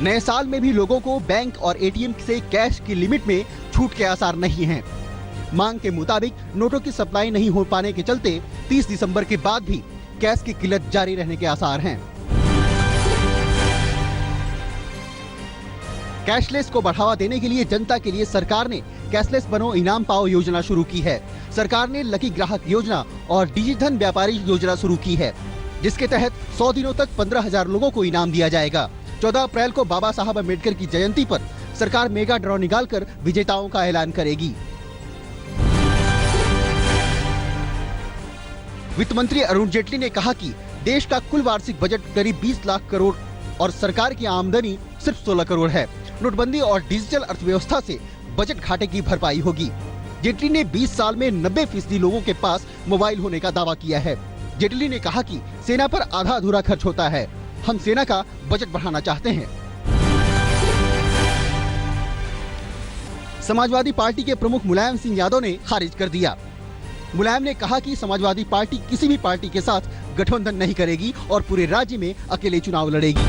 नए साल में भी लोगों को बैंक और एटीएम से कैश की लिमिट में छूट के आसार नहीं हैं। मांग के मुताबिक नोटों की सप्लाई नहीं हो पाने के चलते 30 दिसंबर के बाद भी कैश की किल्लत जारी रहने के आसार हैं। कैशलेस को बढ़ावा देने के लिए जनता के लिए सरकार ने कैशलेस बनो इनाम पाओ योजना शुरू की है। सरकार ने लकी ग्राहक योजना और डिजिधन व्यापारी योजना शुरू की है, जिसके तहत 100 दिनों तक 15,000 लोगों को इनाम दिया जाएगा। 14 अप्रैल को बाबा साहब अम्बेडकर की जयंती पर सरकार मेगा ड्रॉ निकालकर विजेताओं का ऐलान करेगी। वित्त मंत्री अरुण जेटली ने कहा कि देश का कुल वार्षिक बजट करीब 20 लाख करोड़ और सरकार की आमदनी सिर्फ 16 करोड़ है। नोटबंदी और डिजिटल अर्थव्यवस्था से बजट घाटे की भरपाई होगी। जेटली ने 20 साल में 90% लोगों के पास मोबाइल होने का दावा किया है। जेटली ने कहा कि सेना पर आधा अधूरा खर्च होता है। हम सेना का बजट बढ़ाना चाहते हैं। समाजवादी पार्टी के प्रमुख मुलायम सिंह यादव ने खारिज कर दिया। मुलायम ने कहा कि समाजवादी पार्टी किसी भी पार्टी के साथ गठबंधन नहीं करेगी और पूरे राज्य में अकेले चुनाव लड़ेगी।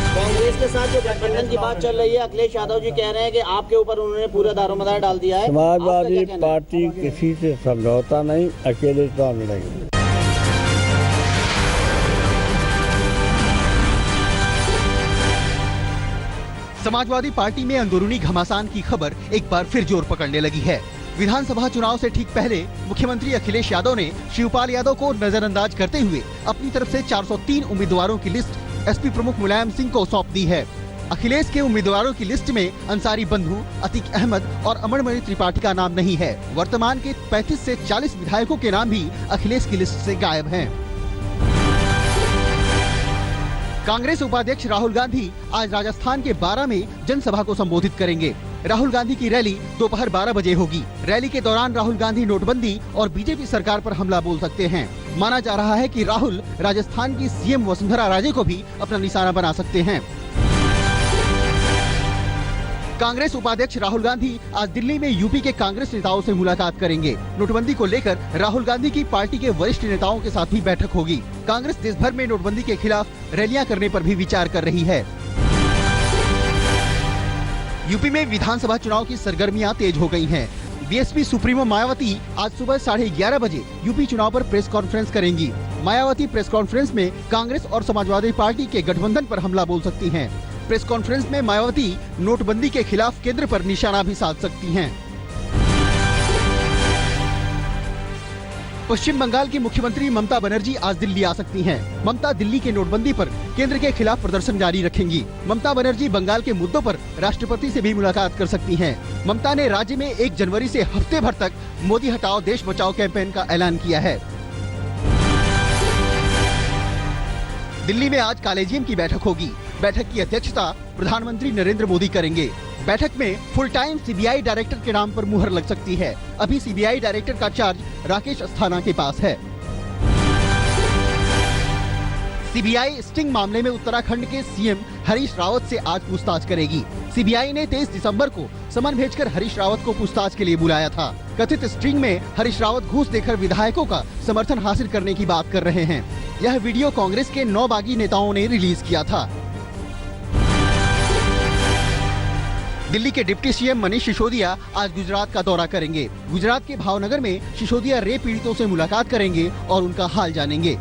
कांग्रेस के साथ जो गठबंधन की बात चल रही है, अखिलेश यादव जी कह रहे हैं कि आपके ऊपर उन्होंने पूरा दारोमदार डाल दिया है। समाजवादी पार्टी किसी से समझौता नहीं, अकेले चुनाव लड़ेगी। समाजवादी पार्टी में अंदरूनी घमासान की खबर एक बार फिर जोर पकड़ने लगी है। विधानसभा चुनाव से ठीक पहले मुख्यमंत्री अखिलेश यादव ने शिवपाल यादव को नजरअंदाज करते हुए अपनी तरफ से 403 उम्मीदवारों की लिस्ट एसपी प्रमुख मुलायम सिंह को सौंप दी है। अखिलेश के उम्मीदवारों की लिस्ट में अंसारी बंधु, अतीक अहमद और अमरमणि त्रिपाठी का नाम नहीं है। वर्तमान के 35 से 40 विधायकों के नाम भी अखिलेश की लिस्ट से गायब हैं। कांग्रेस उपाध्यक्ष राहुल गांधी आज राजस्थान के बारां में जनसभा को संबोधित करेंगे। राहुल गांधी की रैली दोपहर 12 बजे होगी। रैली के दौरान राहुल गांधी नोटबंदी और बीजेपी सरकार पर हमला बोल सकते हैं। माना जा रहा है कि राहुल राजस्थान की सीएम वसुंधरा राजे को भी अपना निशाना बना सकते हैं। कांग्रेस उपाध्यक्ष राहुल गांधी आज दिल्ली में यूपी के कांग्रेस नेताओं से मुलाकात करेंगे। नोटबंदी को लेकर राहुल गांधी की पार्टी के वरिष्ठ नेताओं के साथ भी बैठक होगी। कांग्रेस देश भर में नोटबंदी के खिलाफ रैलियां करने पर भी विचार कर रही है। यूपी में विधानसभा चुनाव की सरगर्मियां तेज हो गई हैं। बीएसपी सुप्रीमो मायावती आज सुबह 11:30 बजे यूपी चुनाव पर प्रेस कॉन्फ्रेंस करेंगी। मायावती प्रेस कॉन्फ्रेंस में कांग्रेस और समाजवादी पार्टी के गठबंधन पर हमला बोल सकती हैं। प्रेस कॉन्फ्रेंस में मायावती नोटबंदी के खिलाफ केंद्र पर निशाना भी साध सकती हैं। पश्चिम बंगाल की मुख्यमंत्री ममता बनर्जी आज दिल्ली आ सकती हैं। ममता दिल्ली के नोटबंदी पर केंद्र के खिलाफ प्रदर्शन जारी रखेंगी। ममता बनर्जी बंगाल के मुद्दों पर राष्ट्रपति से भी मुलाकात कर सकती हैं। ममता ने राज्य में 1 जनवरी से हफ्ते भर तक मोदी हटाओ देश बचाओ कैंपेन का ऐलान किया है। दिल्ली में आज कॉलेजियम की बैठक होगी। बैठक की अध्यक्षता प्रधानमंत्री नरेंद्र मोदी करेंगे। बैठक में फुल टाइम सीबीआई डायरेक्टर के नाम पर मुहर लग सकती है। अभी सीबीआई डायरेक्टर का चार्ज राकेश अस्थाना के पास है। सीबीआई स्टिंग मामले में उत्तराखंड के सीएम हरीश रावत से आज पूछताछ करेगी। सीबीआई ने 23 दिसंबर को समन भेजकर हरीश रावत को पूछताछ के लिए बुलाया था। कथित स्टिंग में हरीश रावत घूस देकर विधायकों का समर्थन हासिल करने की बात कर रहे हैं। यह वीडियो कांग्रेस के 9 बागी नेताओं ने रिलीज किया था। दिल्ली के डिप्टी सीएम मनीष सिसोदिया आज गुजरात का दौरा करेंगे। गुजरात के भावनगर में सिसोदिया रेप पीड़ितों से मुलाकात करेंगे और उनका हाल जानेंगे।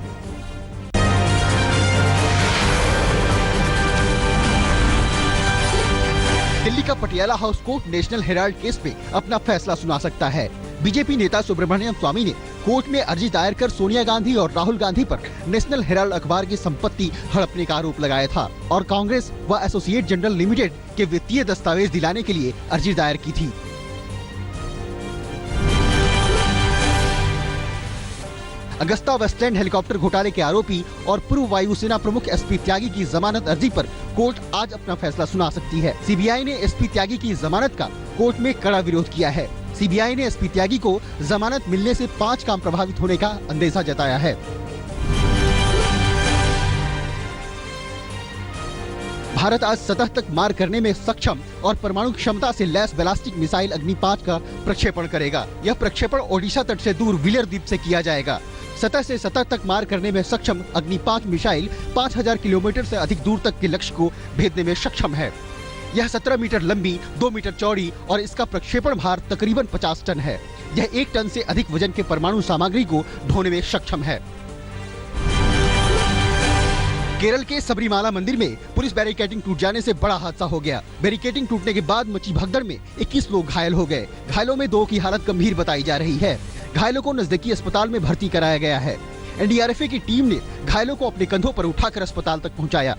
दिल्ली का Patiala house court national Herald case में अपना फैसला सुना सकता है। बीजेपी नेता सुब्रमण्यम स्वामी ने कोर्ट में अर्जी दायर कर सोनिया गांधी और राहुल गांधी पर नेशनल हेराल्ड अखबार की संपत्ति हड़पने का आरोप लगाया था और कांग्रेस व एसोसिएट जनरल लिमिटेड के वित्तीय दस्तावेज दिलाने के लिए अर्जी दायर की थी। अगस्ता वेस्टलैंड हेलीकॉप्टर घोटाले के आरोपी और पूर्व वायुसेना प्रमुख एसपी त्यागी की जमानत अर्जी पर कोर्ट आज अपना फैसला सुना सकती है। सीबीआई ने एसपी त्यागी की जमानत का कोर्ट में कड़ा विरोध किया है। सीबीआई ने एसपी त्यागी को जमानत मिलने से 5 काम प्रभावित होने का अंदेशा जताया है। भारत आज सतह तक मार करने में सक्षम और परमाणु क्षमता से लैस बैलिस्टिक मिसाइल अग्नि 5 का प्रक्षेपण करेगा। यह प्रक्षेपण ओडिशा तट से दूर व्हीलर द्वीप से किया जाएगा। सतह से सतह तक मार करने में सक्षम अग्नि 5 मिसाइल 5000 किलोमीटर से अधिक दूर तक के लक्ष्य को भेदने में सक्षम है। यह 17 मीटर लंबी, 2 मीटर चौड़ी और इसका प्रक्षेपण भार तकरीबन 50 टन है। यह 1 टन से अधिक वजन के परमाणु सामग्री को ढोने में सक्षम है। केरल के सबरीमाला मंदिर में पुलिस बैरिकेडिंग टूट जाने से बड़ा हादसा हो गया। बैरिकेडिंग टूटने के बाद मची भगदड़ में 21 लोग घायल हो गए। घायलों में 2 की हालत गंभीर बताई जा रही है। घायलों को नजदीकी अस्पताल में भर्ती कराया गया है। एनडीआरएफ की टीम ने घायलों को अपने कंधों पर उठाकर अस्पताल तक पहुंचाया।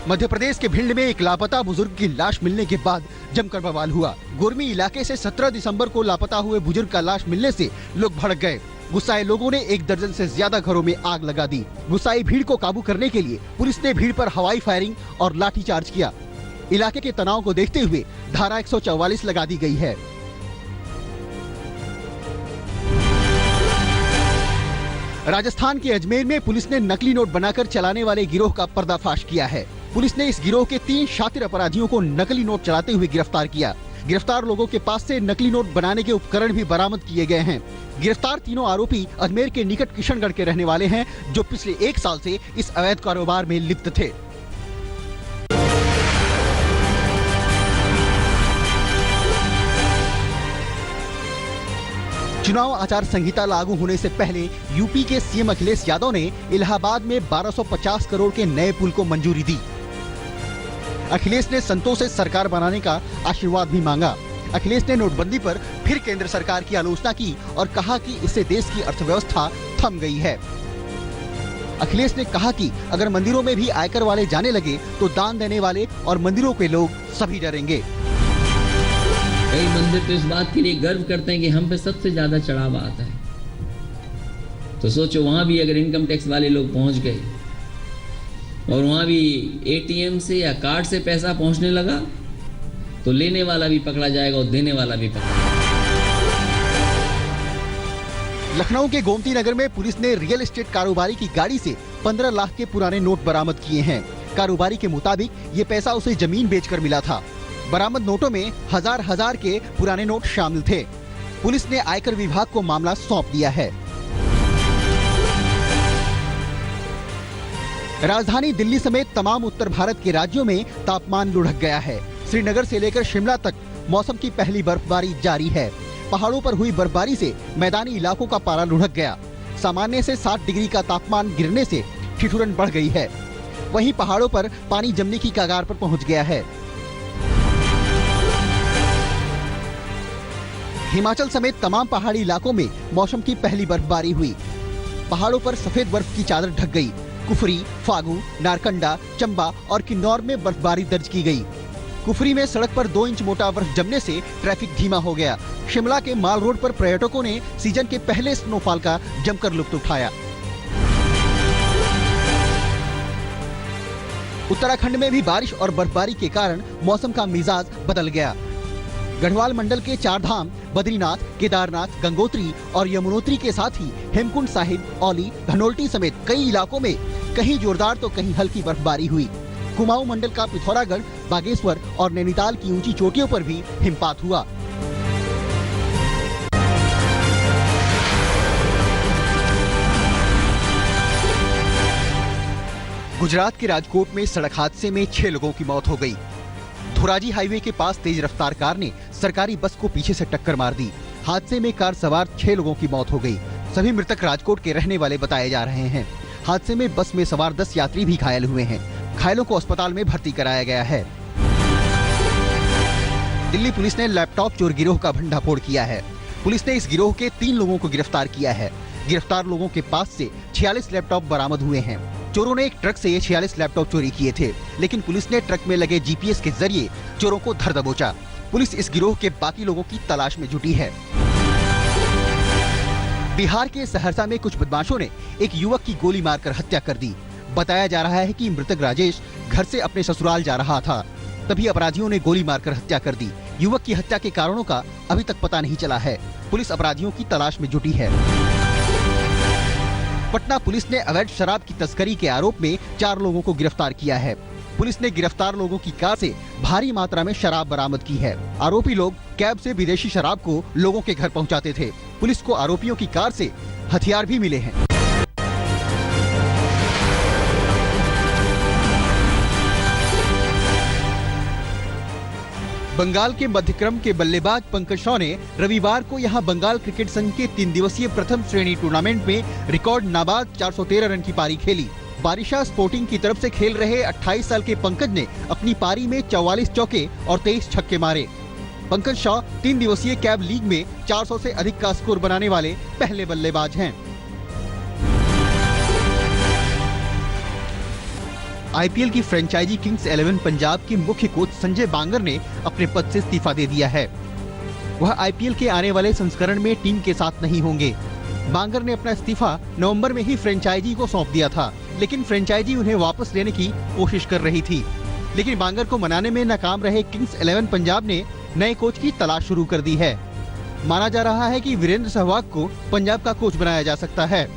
मध्य प्रदेश के भिंड में एक लापता बुजुर्ग की लाश मिलने के बाद जमकर बवाल हुआ। गोरमी इलाके से 17 दिसंबर को लापता हुए बुजुर्ग का लाश मिलने से लोग भड़क गए। गुस्साए लोगों ने 1 दर्जन से ज्यादा घरों में आग लगा दी। गुस्साई भीड़ को काबू करने के लिए पुलिस ने भीड़ पर हवाई फायरिंग और लाठीचार्ज किया। इलाके के तनाव को देखते हुए धारा 144 लगा दी गई है। राजस्थान के अजमेर में पुलिस ने नकली नोट बनाकर चलाने वाले गिरोह का पर्दाफाश किया है। पुलिस ने इस गिरोह के 3 शातिर अपराधियों को नकली नोट चलाते हुए गिरफ्तार किया। गिरफ्तार लोगों के पास से नकली नोट बनाने के उपकरण भी बरामद किए गए हैं। गिरफ्तार तीनों आरोपी अजमेर के निकट किशनगढ़ के रहने वाले हैं, जो पिछले 1 साल से इस अवैध कारोबार में लिप्त थे। चुनाव आचार संहिता लागू होने से पहले यूपी के सीएम अखिलेश यादव ने इलाहाबाद में 1250 करोड़ के नए पुल को मंजूरी दी। अखिलेश ने संतों से सरकार बनाने का आशीर्वाद भी मांगा। अखिलेश ने नोटबंदी पर फिर केंद्र सरकार की आलोचना की और कहा कि इससे देश की अर्थव्यवस्था थम गई है। अखिलेश ने कहा कि अगर मंदिरों में भी आयकर वाले जाने लगे तो दान देने वाले और मंदिरों के लोग सभी डरेंगे। कई मंदिर तो इस बात के लिए गर्व करते हैं कि हम पे सबसे ज्यादा चढ़ावा आता है। तो सोचो, वहां भी अगर इनकम टैक्स वाले लोग पहुंच गए और वहां भी एटीएम से या कार्ड से पैसा पहुंचने लगा तो लेने वाला भी पकड़ा जाएगा और देने वाला भी पकड़ा जाएगा। लखनऊ के गोमती नगर में पुलिस ने रियल एस्टेट कारोबारी की गाड़ी से 15 लाख के पुराने नोट बरामद किए हैं। कारोबारी के मुताबिक ये पैसा उसे जमीन बेचकर मिला था। बरामद नोटों में हजार के पुराने नोट शामिल थे। पुलिस ने आयकर विभाग को मामला सौंप दिया है। राजधानी दिल्ली समेत तमाम उत्तर भारत के राज्यों में तापमान लुढ़क गया है। श्रीनगर से लेकर शिमला तक मौसम की पहली बर्फबारी जारी है। पहाड़ों पर हुई बर्फबारी से मैदानी इलाकों का पारा लुढ़क गया। सामान्य से 60 डिग्री का तापमान गिरने से ठिठुरन बढ़ गई है। वहीं पहाड़ों पर पानी जमने की कगार पर पहुंच गया है। हिमाचल समेत तमाम पहाड़ी इलाकों में मौसम की पहली बर्फबारी हुई। पहाड़ों पर सफेद बर्फ की चादर ढक गई। कुफरी, फागू, नारकंडा, चंबा और किन्नौर में बर्फबारी दर्ज की गई। कुफरी में सड़क पर 2 इंच मोटा बर्फ जमने से ट्रैफिक धीमा हो गया। शिमला के माल रोड पर पर्यटकों ने सीजन के पहले स्नोफॉल का जमकर लुत्फ उठाया। उत्तराखंड में भी बारिश और बर्फबारी के कारण मौसम का मिजाज बदल गया। गढ़वाल मंडल के 4 धाम बद्रीनाथ, केदारनाथ, गंगोत्री और यमुनोत्री के साथ ही हेमकुंड साहिब, औली, धनोल्टी समेत कई इलाकों में कहीं जोरदार तो कहीं हल्की बर्फबारी हुई। कुमाऊं मंडल का पिथौरागढ़, बागेश्वर और नैनीताल की ऊंची चोटियों पर भी हिमपात हुआ। गुजरात के राजकोट में सड़क हादसे में 6 लोगों की मौत हो गई। धोराजी हाईवे के पास तेज रफ्तार कार ने सरकारी बस को पीछे से टक्कर मार दी। हादसे में कार सवार 6 लोगों की मौत हो गई। सभी मृतक राजकोट के रहने वाले बताए जा रहे हैं। हादसे में बस में सवार 10 यात्री भी घायल हुए हैं। घायलों को अस्पताल में भर्ती कराया गया है। दिल्ली पुलिस ने लैपटॉप चोर गिरोह का भंडाफोड़ किया है। पुलिस ने इस गिरोह के 3 लोगों को गिरफ्तार किया है। गिरफ्तार लोगों के पास से 46 लैपटॉप बरामद हुए हैं। चोरों ने एक ट्रक से ये 46 लैपटॉप चोरी किए थे, लेकिन पुलिस ने ट्रक में लगे जीपीएस के जरिए चोरों को धर दबोचा। पुलिस इस गिरोह के बाकी लोगों की तलाश में जुटी है। बिहार के सहरसा में कुछ बदमाशों ने एक युवक की गोली मारकर हत्या कर दी। बताया जा रहा है कि मृतक राजेश घर से अपने ससुराल जा रहा था, तभी अपराधियों ने गोली मारकर हत्या कर दी। युवक की हत्या के कारणों का अभी तक पता नहीं चला है। पुलिस अपराधियों की तलाश में जुटी है। पटना पुलिस ने अवैध शराब की तस्करी के आरोप में 4 लोगों को गिरफ्तार किया है। पुलिस ने गिरफ्तार लोगों की कार से भारी मात्रा में शराब बरामद की है। आरोपी लोग कैब से विदेशी शराब को लोगों के घर पहुंचाते थे। पुलिस को आरोपियों की कार से हथियार भी मिले हैं। बंगाल के मध्यक्रम के बल्लेबाज पंकज शॉ ने रविवार को यहां बंगाल क्रिकेट संघ के 3 दिवसीय प्रथम श्रेणी टूर्नामेंट में रिकॉर्ड नाबाद 413 रन की पारी खेली। बारिशा स्पोर्टिंग की तरफ से खेल रहे 28 साल के पंकज ने अपनी पारी में 44 चौके और 23 छक्के मारे। पंकज शॉ 3 दिवसीय कैब लीग में 400 से अधिक का स्कोर बनाने वाले पहले बल्लेबाज हैं। आईपीएल की फ्रेंचाइजी किंग्स 11 पंजाब के मुख्य कोच संजय बांगर ने अपने पद से इस्तीफा दे दिया है। वह आईपीएल के आने वाले संस्करण में टीम के साथ नहीं होंगे। बांगर ने अपना इस्तीफा नवंबर में ही फ्रेंचाइजी को सौंप दिया था, लेकिन फ्रेंचाइजी उन्हें वापस लेने की कोशिश कर रही थी। लेकिन बांगर को मनाने में नाकाम रहे किंग्स 11 पंजाब ने नए कोच की तलाश शुरू कर दी है। माना जा रहा है कि वीरेंद्र सहवाग को पंजाब का कोच बनाया जा सकता है।